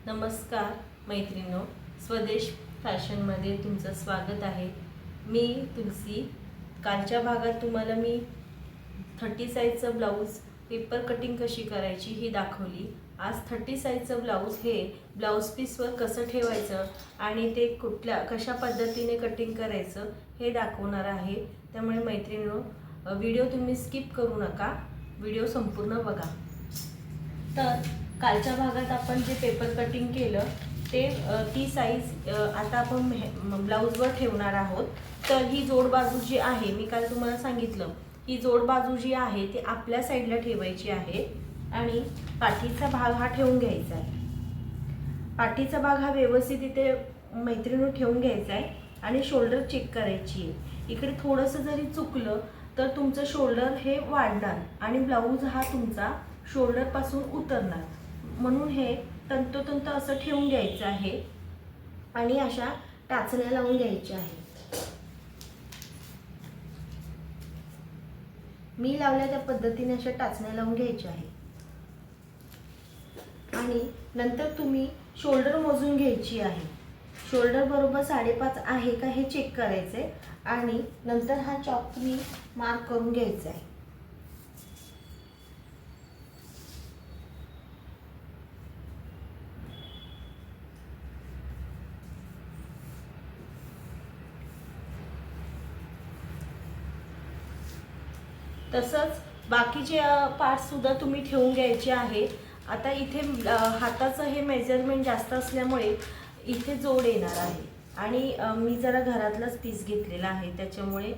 नमस्कार मैत्रिणींनो, स्वदेश फॅशनमध्ये तुमचं स्वागत आहे। मी तुलसी। कालच्या भागात तुम्हाला मी 30 साईजचं ब्लाऊज पेपर कटिंग कशी करायची ही दाखवली। आज 30 साईजचं ब्लाऊज हे ब्लाऊज पीसवर कसं ठेवायचं आणि ते कशा पद्धतीने कटिंग करायचं हे दाखवणार आहे। त्यामुळे मैत्रिणींनो, व्हिडिओ तुम्ही स्किप करू नका, व्हिडिओ संपूर्ण बघा। तर कालच्या भागात आपण जे पेपर कटिंग केलं ते ती साईज आता आपण ब्लाऊजवर ठेवणार आहोत। तर ही जोड बाजू जी आहे, मी काल तुम्हाला सांगितलं, ही जोड बाजू जी आहे ती आपल्या साईडला ठेवायची आहे आणि पाठीचा भाग हा ठेवून घ्यायचा आहे। पाठीचा भाग हा व्यवस्थित इथे मैत्रिणींनो ठेवून घ्यायचा आहे आणि शोल्डर चेक करायची आहे। इकडे थोडंसं जरी चुकलं तर तुमचं शोल्डर हे वाढणार आणि ब्लाऊज हा तुमचा शोल्डर पासून उतरणार, म्हणून हे तंतोतंत असं ठेवून घ्यायचं आहे आणि अशा टाचण्या लावून घ्यायच्या आहेत। मी लावल्या त्या पद्धतीने अशा टाचण्या लावून घ्यायच्या आहे आणि नंतर तुम्ही शोल्डर मोजून घ्यायची आहे। शोल्डर बरोबर 5.5 आहे का हे चेक करायचंय आणि नंतर हा चॉक तुम्ही मार्क करून घ्यायचा आहे। तसंच बाकीचे पार्ट्स सुद्धा तुम्ही ठेवून घ्यायचे आहे। आता इथे हाताचं हे मेजरमेंट जास्त असल्यामुळे इथे जोड येणार आहे आणि मी जरा घरातलाच पीस घेतलेला आहे त्याच्यामुळे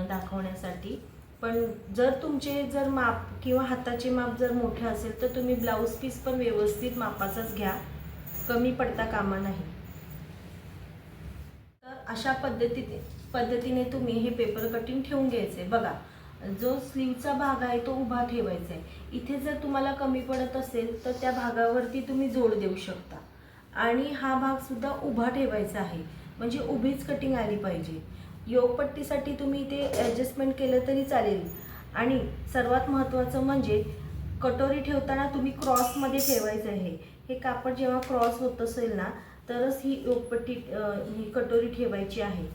दाखवण्यासाठी। पण जर माप किंवा हाताचे माप जर मोठे असेल तर तुम्ही ब्लाऊज पीस पण व्यवस्थित मापाचाच घ्या, कमी पडता कामा नाही। तर अशा पद्धतीने तुम्ही हे पेपर कटिंग ठेवून घ्यायचे। बघा, जो स्लीवचा भाग आहे तो उभा ठेवायचा आहे। इथे जर तुम्हाला कमी पडत असेल तर त्या भागावरती तुम्ही जोड देऊ शकता आणि हा भाग सुद्धा उभा ठेवायचा आहे, म्हणजे उभीच कटिंग आली पाहिजे। योगपट्टीसाठी तुम्ही ते ॲडजस्टमेंट केलं तरी चालेल आणि सर्वात महत्त्वाचं म्हणजे कटोरी ठेवताना तुम्ही क्रॉसमध्ये ठेवायचं आहे। हे कापड जेव्हा क्रॉस होत असेल ना तरच ही योगपट्टी ही कटोरी ठेवायची आहे।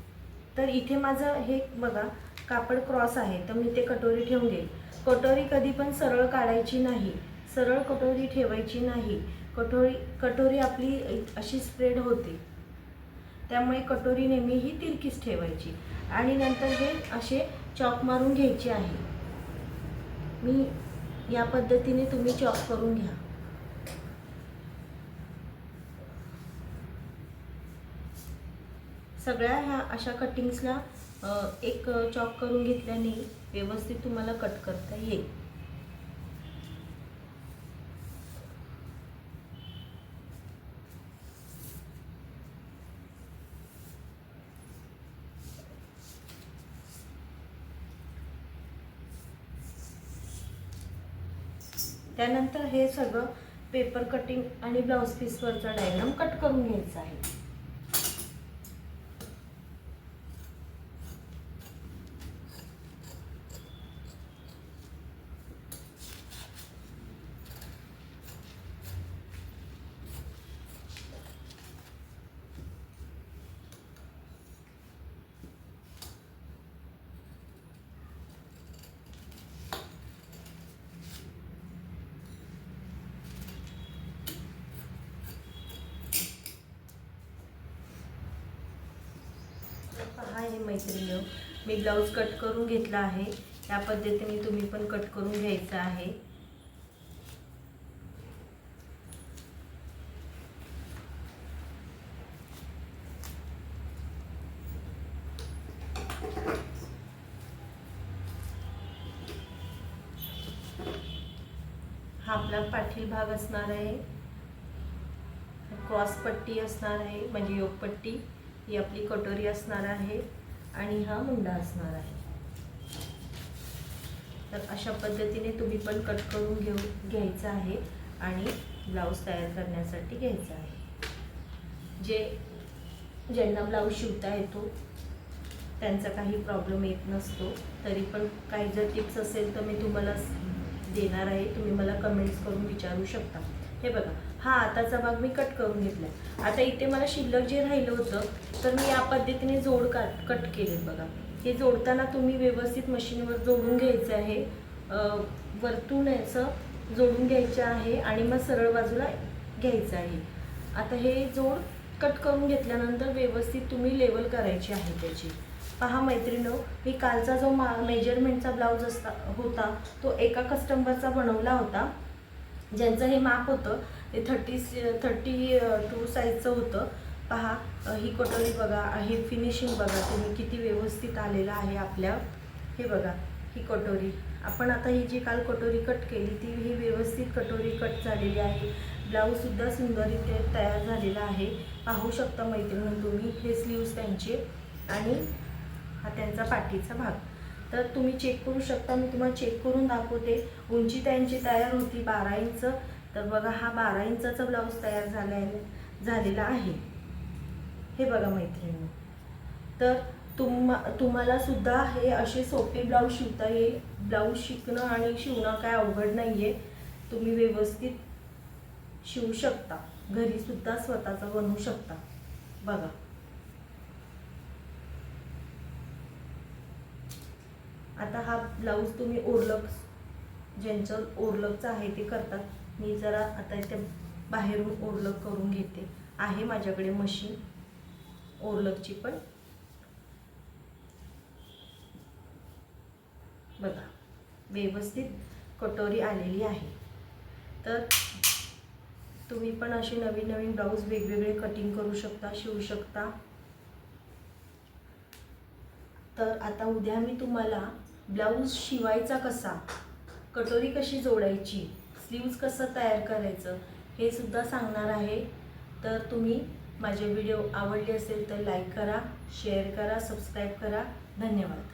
तर इथे माझं हे बघा कापड क्रॉस आहे तर मी ते कटोरी ठेवून घेईल। कटोरी कधी पण सरळ काढायची नाही, सरळ कटोरी ठेवायची नाही। कटोरी आपली अशी स्प्रेड होते, त्यामुळे कटोरी नेहमी ही तिरकीच ठेवायची आणि नंतर हे असे चॉक मारून घ्यायचे आहे। मी या पद्धतीने तुम्ही चॉक करून घ्या। सगळ्या ह्या अशा कटिंग्सला एक चॉक करून घेतल्याने व्यवस्थित तुम्हाला कट करता येईल। त्यानंतर हे सगळं पेपर कटिंग आणि ब्लाऊज पीसवरचा डायग्राम कट करून घ्यायचा आहे। पहा हे मैत्रिणींनो, मी ब्लाऊज कट करून घेतला आहे। या पद्धतीने तुम्ही पण कट करून घ्यायचं आहे। हा आपला पाठील भाग असणार आहे, क्रॉस पट्टी असणार आहे म्हणजे योगपट्टी, ही आपली कटोरी असणार आहे आणि हा मुंडा असणार आहे। तर अशा पद्धतीने तुम्ही पण कट करून घ्यायचं आहे आणि ब्लाऊज तयार करण्यासाठी घ्यायचा आहे। ज्यांना ब्लाऊज शिवता येतो त्यांचा काही प्रॉब्लेम येत नसतो, तरी पण काही जर टिप्स असेल तर मी तुम्हाला देणार आहे, तुम्ही मला कमेंट्स करून विचारू शकता। हे बघा, हा आताचा भाग मी कट करून घेतला. आता इथे मला शिल्लक जे राहिलं होतं तर मी या पद्धतीने जोड कट केले. बघा, हे जोडताना तुम्ही व्यवस्थित मशीनवर जोडून घ्यायचं आहे. वरतून असं जोडून घ्यायचं आहे आणि मग सरळ बाजूला घ्यायचं आहे. आता हे जोड कट करून घेतल्यानंतर व्यवस्थित तुम्ही लेवल करायची आहे त्याची. पहा मैत्रिणींनो, मी कालचा जो मेजरमेंटचा ब्लाऊज होता तो एका कस्टमरचा बनवला होता, ज्यांचं हे माप होतं ते 32 साईजचं होतं. पहा, ही कटोरी बघा, ही फिनिशिंग बघा तुम्ही किती व्यवस्थित आलेलं आहे आपल्या. हे बघा, ही कटोरी आपण आता ही जी काल कटोरी कट केली ती ही व्यवस्थित कटोरी कट झालेली आहे. ब्लाऊजसुद्धा सुंदररीत्या तयार झालेला आहे. पाहू शकता मैत्रिणी तुम्ही, हे स्लीव्स त्यांचे आणि हा त्यांचा पाठीचा भाग. तर तुम्ही चेक करू शकता, मी तुम्हाला चेक करून दाखवते. उंची त्यांची तयार होती 12 इंच. तर बघा, हा 12 इंचाचा ब्लाऊज तयार झालेला आहे. हे बघा मैत्रिणी, तर तुम्हाला सुद्धा हे असे सोपे ब्लाऊज शिवता येईल. ब्लाऊज शिकणं आणि शिवणं काय अवघड नाही आहे. तुम्ही व्यवस्थित शिवू शकता, घरी सुद्धा स्वतःचा बनवू शकता. बघा, आता हा ब्लाऊज तुम्ही ओरलक, ज्यांचं ओरलकचं आहे ते करतात. मी जरा आता इथे बाहेरून ओरलक करून घेते. आहे माझ्याकडे मशीन ओरलकची पण. बघा, व्यवस्थित कटोरी आलेली आहे. तर तुम्ही पण असे नवीन नवीन ब्लाऊज वेगवेगळे कटिंग करू शकता, शिवू शकता. तर आता उद्या मी तुम्हाला ब्लाऊज शिवायचा कसा, कटोरी कशी जोडायची, स्लीव्ज कसं तयार करायचं हे सुद्धा सांगणार आहे. तर तुम्ही माझे व्हिडिओ आवडले असेल तर लाईक करा, शेअर करा, सबस्क्राईब करा. धन्यवाद.